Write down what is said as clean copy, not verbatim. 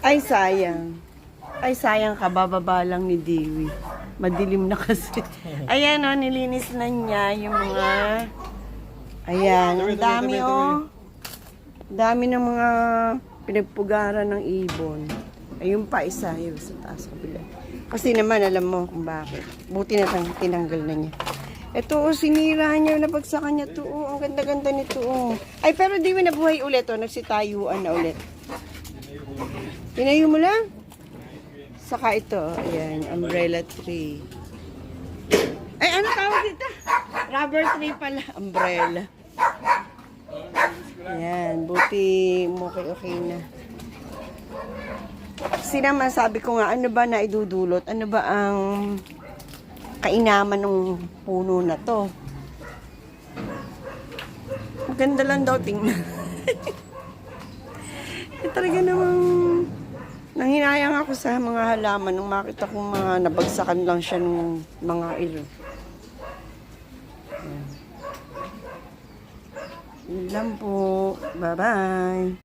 Ay, sayang. Ay, sayang ka. Bababa lang ni Dewey. Madilim na kasi. Ayan, oh, nilinis na niya yung mga... Ayan, ang dami, oh. Dami ng mga pinagpugaran ng ibon. Ayun pa, isa. Yun, sa taas kabila. Kasi naman, alam mo kung bakit. Buti na tinanggal na niya. Ito, oh, sinira niya. Nabagsakan niya to. Oh, ang ganda-ganda nito, oh. Ay, pero Dewey, nabuhay ulit, oh. Nagsitayuan na ulit. Tinayo mo lang? Saka ito, ayan, umbrella tree. Ay, ano tawag dito? Rubber tree pala, umbrella. Ayan, buti okay na. Kasi naman, sabi ko nga, ano ba na idudulot? Ano ba ang kainaman ng puno na to? Maganda lang daw tingnan. Talaga namang nanghinayang ako sa mga halaman nung makita kong mga nabagsakan lang siya ng mga ilo. Yun lang po. Bye-bye.